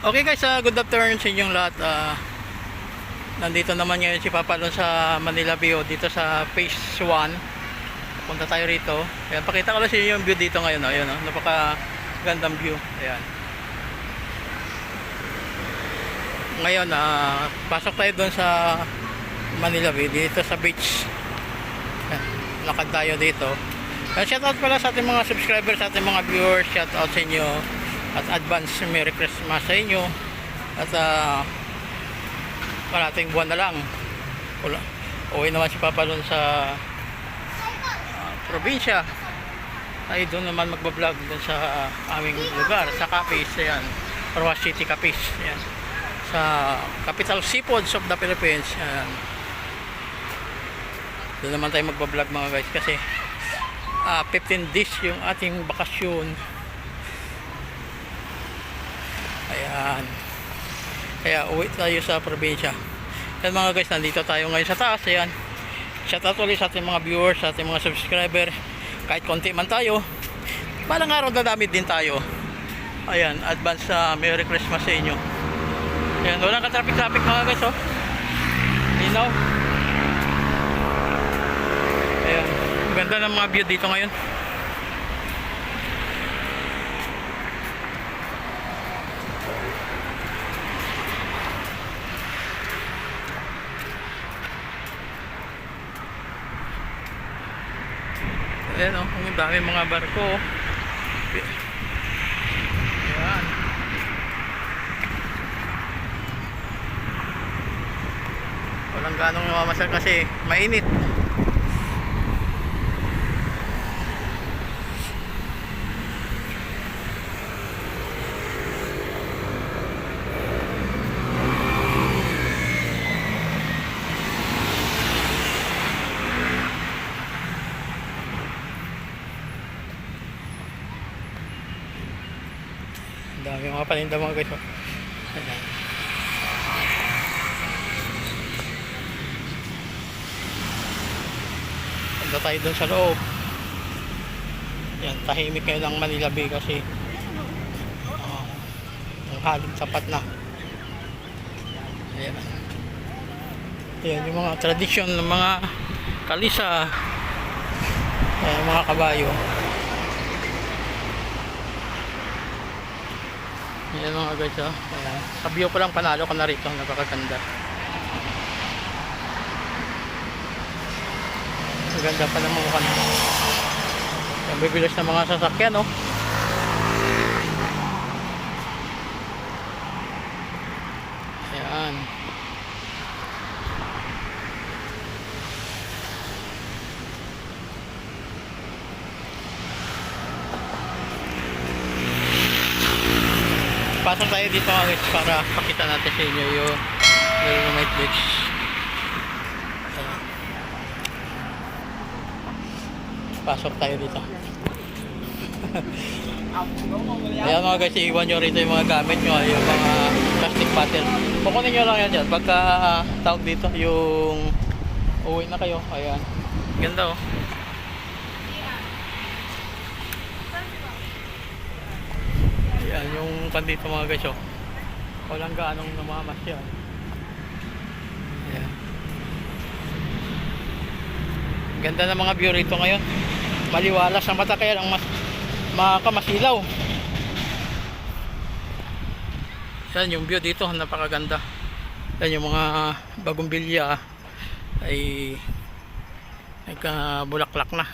Okay guys, good afternoon sa inyong lahat. Nandito naman ngayon si Papa Lon sa Manila View, dito sa phase 1. Punta tayo rito. Ayan, pakita ko lang sa inyo yung view dito ngayon. Ayan, napaka gandang view. Ayan. Ngayon, pasok tayo doon sa Manila View, dito sa beach. Ayan, lakad tayo dito. Shoutout pala sa ating mga subscribers, sa ating mga viewers. Shoutout sa inyo. At advance Merry Christmas sa inyo. At kalating buwan na lang uwi naman si Papa Lon sa probinsya. Ay doon naman magbablog doon sa aming lugar, sa Capiz. Ayan, Roa City, Capiz. Ayan, sa capital seafoods of the Philippines. Ayan, doon naman tayo magbablog mga guys, kasi 15 days yung ating bakasyon. Ayan, kaya uwi tayo sa probinsya. Yan mga guys, nandito tayo ngayon sa taas. Ayan, shoutout ulit sa ating mga viewers, sa ating mga subscriber. Kahit konti man tayo, balang araw dadami din tayo. Ayan, advance Merry Christmas sa inyo. Ayan, walang ka-traffic mga guys, oh. Linaw. Ayan, ganda ng mga view dito ngayon. Ayan, oh, ang dami mga barko. Ayan. Walang ganong namamasal kasi mainit. Dami mga paninda mga guys. Ayan. Punta tayo dun sa loob. Ayan, tahimik ngayon ang Manila Bay kasi ang halim sapat na. Ayan. Ayan yung mga tradisyon ng mga kalisa. Ayan, mga kabayo. Ayan mga guys, oh. Ayan. Sa view pa lang panalo ka na rito, napakaganda. Ang ganda pa ng mga kanto. Ang bibilis ng mga sasakyan, oh. Ayan. Pasok tayo dito mga guys para pakita natin sa inyo yung Dolomite Beach. Pasok tayo dito. Ayan mga guys, iiwan nyo rito yung mga gamit nyo, yung mga plastic bottle. Kukunin nyo lang yan dyan pagka tawag dito yung uwi na kayo. Ayan, ganda, oh. Ayan yung pandito mga guys, oh. Walang gaanong namamas yan. Ayan. Ganda ng mga view rito ngayon. Maliwalas ang mata, kaya lang makamasilaw. Yan yung view dito, napakaganda. Yan yung mga bagumbilya ay nagkabulaklak na.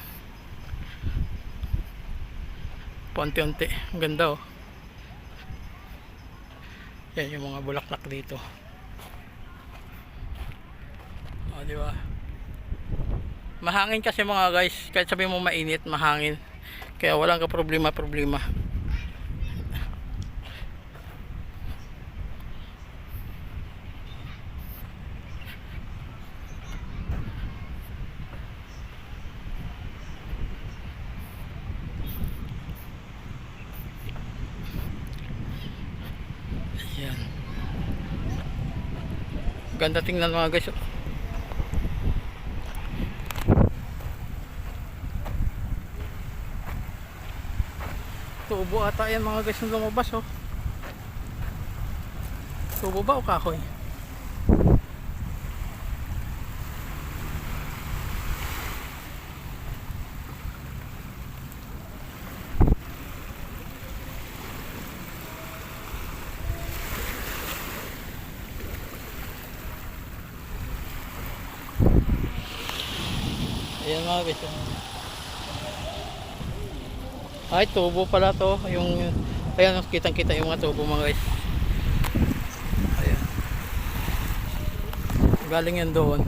Paunti-unti, ang ganda, oh. Yan yung mga bulaklak dito. O, di ba? Mahangin kasi mga guys, kahit sabihin mo mainit, mahangin. Kaya walang ka problema. Ayan. Ganda tingnan mga guys. Tubo ata yan mga guys yung lumabas, oh. Tubo ba o kahoy? Ayan mga guys. Ay, tubo pala to. Yung, ayan, kitang kita yung mga tubo mga guys. Ayan. Galing yan doon.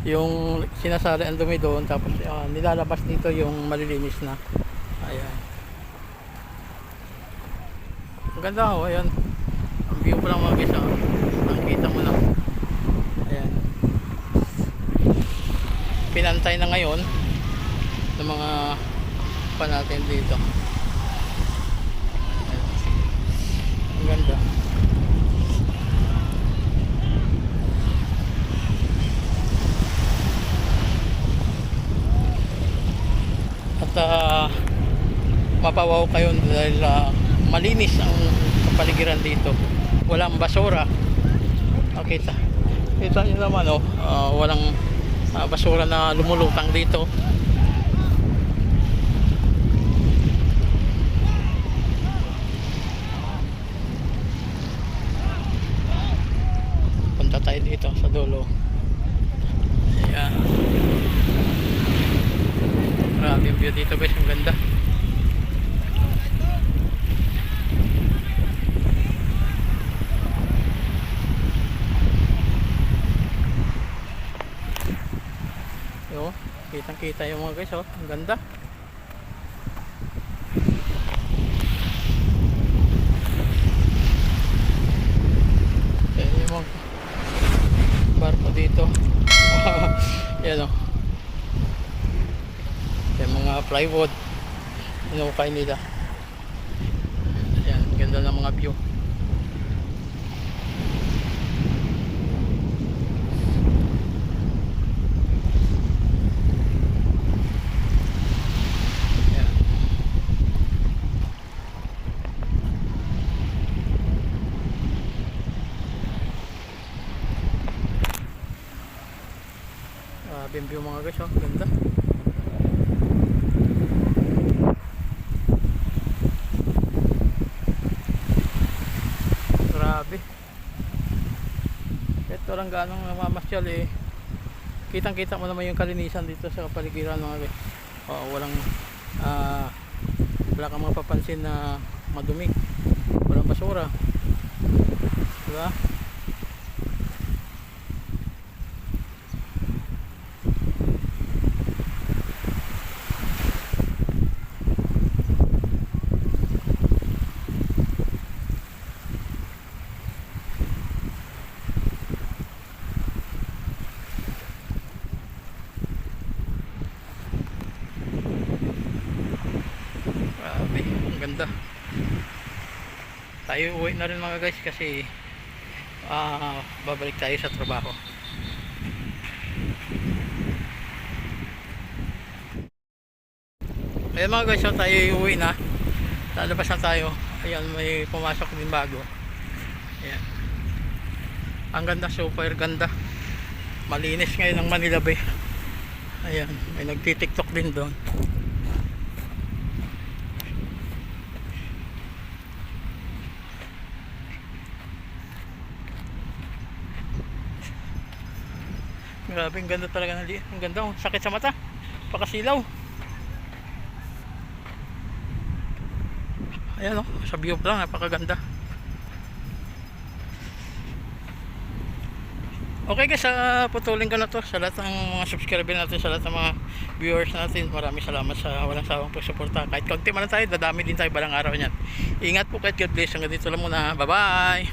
Yung sinasali ang dumi doon. Tapos nilalabas dito yung malilinis na. Ayan. Ang ganda ho. Ayan. Ang view pa lang mga guys. Nakikita mo lang. Ayan. Pinantay na ngayon ng mga pa natin dito. Ayan. Ang ganda. At mapawaw kayo dahil malinis ang kapaligiran dito. Walang basura. Kita nyo naman walang basura na lumulutang dito. Punta tayo dito sa dulo. Ayan. Grabe yung view dito guys, ang ganda. Yo, kitang kita yung mga guys, ang ganda. Ayan yung mga barko dito. Yan yung mga plywood inukay nila. Ayan, ganda ng mga view. Ayan. Grabe yung view mga guys, ganda. Grabe. Ito lang ganong namamasyal kitang kita mo naman yung kalinisan dito sa kapaligiran mga guys. Walang wala kang mapapansin na madumi, walang basura, diba? Ang ganda. Tayo uwi na rin mga guys kasi babalik tayo sa trabaho. Ayan mga guys, tayo uwi na. Lalabas na tayo. Ayan, may pumasok din bago. Ayan. Ang ganda, super ganda. Malinis ngayon ang Manila Bay. Ayan, may nagtitiktok din doon. Grabe, ang ganda talaga ng ang ganda, sakit sa mata, pakasilaw. Ayan sa view pa lang, napakaganda. Okay guys, putulin ko na to sa lahat ng mga subscriber natin, sa lahat ng mga viewers natin. Maraming salamat sa walang sawang pagsuporta. Kahit konti man lang tayo, dadami din tayo balang araw niyan. Ingat po, kahit God bless. Hanggang dito lang muna, bye bye.